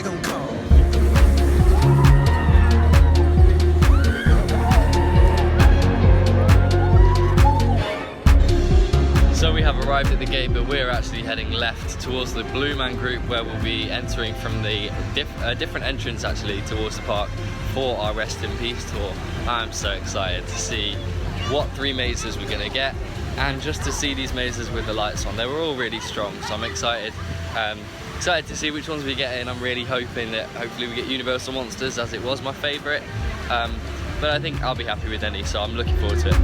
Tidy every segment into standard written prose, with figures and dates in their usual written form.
they gon' call? So we have arrived at the gate, but we're actually heading left towards the Blue Man group, where we'll be entering from the different entrance actually towards the park for our Rest in Peace tour. I'm so excited to see what 3 mazes we're gonna get, and just to see these mazes with the lights on. They were all really strong, so I'm excited. Excited to see which ones we get in. I'm really hoping that hopefully we get Universal Monsters, as it was my favourite. But I think I'll be happy with any, so I'm looking forward to it.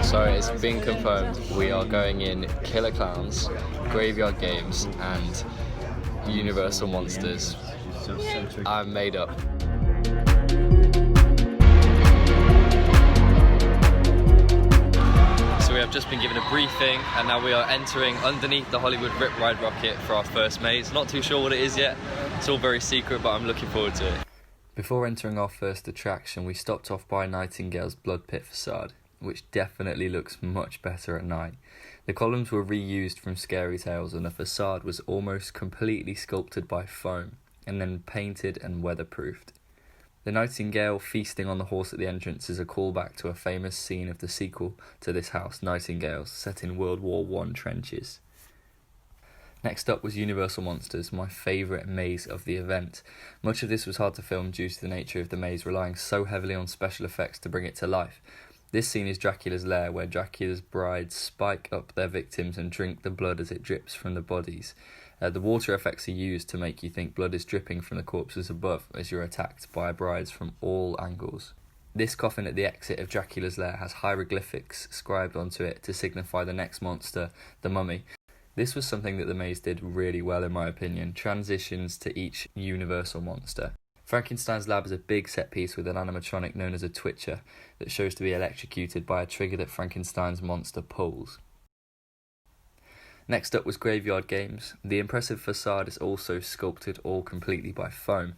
So it's been confirmed, we are going in Killer Klownz, Graveyard Games and Universal Monsters. I'm made up. So we have just been given a briefing, and now we are entering underneath the Hollywood Rip Ride rocket for our first maze. Not too sure what it is yet, it's all very secret, but I'm looking forward to it. Before entering our first attraction, we stopped off by Nightingale's Blood Pit facade, which definitely looks much better at night. The columns were reused from Scary Tales, and the facade was almost completely sculpted by foam and then painted and weatherproofed. The Nightingale feasting on the horse at the entrance is a callback to a famous scene of the sequel to this house, Nightingales, set in World War I trenches. Next up was Universal Monsters, my favourite maze of the event. Much of this was hard to film due to the nature of the maze relying so heavily on special effects to bring it to life. This scene is Dracula's lair, where Dracula's brides spike up their victims and drink the blood as it drips from the bodies. The water effects are used to make you think blood is dripping from the corpses above as you're attacked by brides from all angles. This coffin at the exit of Dracula's lair has hieroglyphics scribed onto it to signify the next monster, the mummy. This was something that the maze did really well in my opinion, transitions to each Universal monster. Frankenstein's lab is a big set piece with an animatronic known as a Twitcher that shows to be electrocuted by a trigger that Frankenstein's monster pulls. Next up was Graveyard Games. The impressive facade is also sculpted all completely by foam.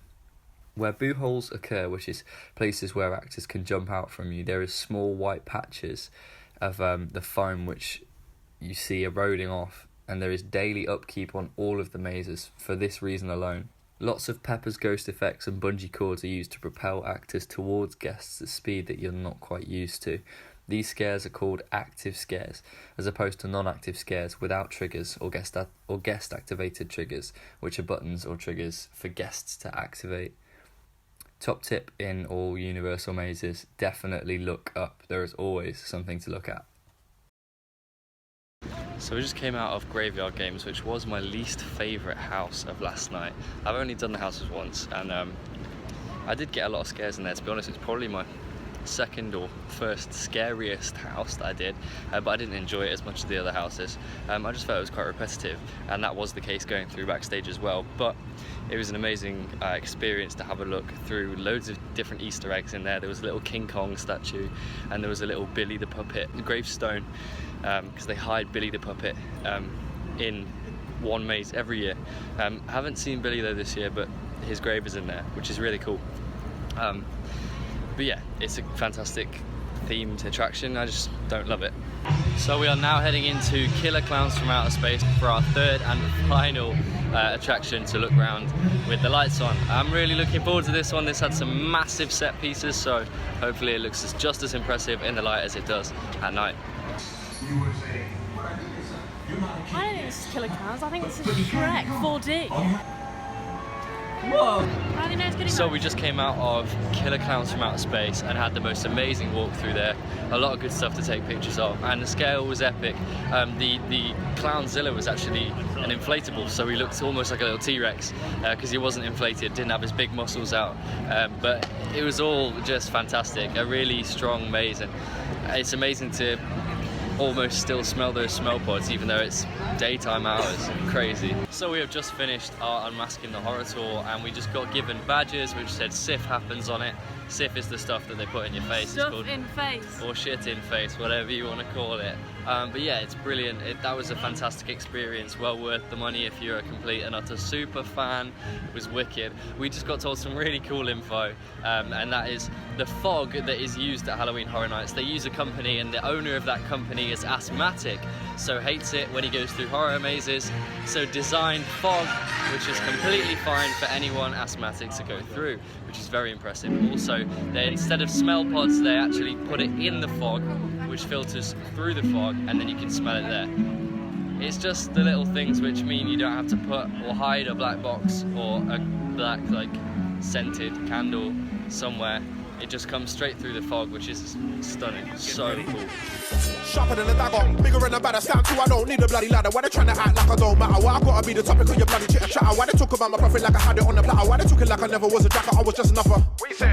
Where boo holes occur, which is places where actors can jump out from you, there is small white patches of the foam which you see eroding off, and there is daily upkeep on all of the mazes for this reason alone. Lots of Pepper's ghost effects and bungee cords are used to propel actors towards guests at speed that you're not quite used to. These scares are called active scares, as opposed to non-active scares without triggers or guest-activated triggers, which are buttons or triggers for guests to activate. Top tip in all Universal mazes, definitely look up. There is always something to look at. So we just came out of Graveyard Games, which was my least favourite house of last night. I've only done the houses once, and I did get a lot of scares in there. To be honest, it's probably my second or first scariest house that I did, but I didn't enjoy it as much as the other houses. I just felt it was quite repetitive, and that was the case going through Backstage as well. But it was an amazing experience to have a look through loads of different Easter eggs in there. There was a little King Kong statue, and there was a little Billy the Puppet gravestone, because they hide Billy the Puppet in one maze every year. Haven't seen Billy though this year, but his grave is in there, which is really cool. But yeah, it's a fantastic themed attraction. I just don't love it. So we are now heading into Killer Klownz from Outer Space for our third and final attraction to look around with the lights on. I'm really looking forward to this one. This had some massive set pieces, so hopefully it looks just as impressive in the light as it does at night. I don't think this is Killer Klownz, I think this is Shrek 4D. Whoa! How do you know it's getting So we just came out of Killer Klownz from Outer Space and had the most amazing walk through there. A lot of good stuff to take pictures of, and the scale was epic. The Clownzilla was actually an inflatable, so he looked almost like a little T-Rex because he wasn't inflated, didn't have his big muscles out. But it was all just fantastic, a really strong maze, and it's amazing to almost still smell those smell pods even though it's daytime hours. Crazy. So we have just finished our Unmasking the Horror tour, and we just got given badges which said SIF happens on it, Sif is the stuff that they put in your face. Stuff it's called, in face. or shit in face, whatever you want to call it. But yeah, it's brilliant. That was a fantastic experience, well worth the money if you're a complete and utter super fan. It was wicked. We just got told some really cool info, and that is the fog that is used at Halloween Horror Nights. They use a company, and the owner of that company is asthmatic, so hates it when he goes through horror mazes, so designed fog, which is completely fine for anyone asthmatic to go through, which is very impressive. Also, they, instead of smell pods, they actually put it in the fog, which filters through the fog, and then you can smell it there. It's just the little things which mean you don't have to put or hide a black box or a black like scented candle somewhere. It just comes straight through the fog, which is stunning. So cool. Sharper than a dagger, bigger than a badder. Stand too, I don't need a bloody ladder. Why they trying to act like I don't matter? Why I gotta be the topic of your bloody chitter chatter? Why they talk about my profit like I had it on the platter? Why they talking like I never was a jacker? I was just another.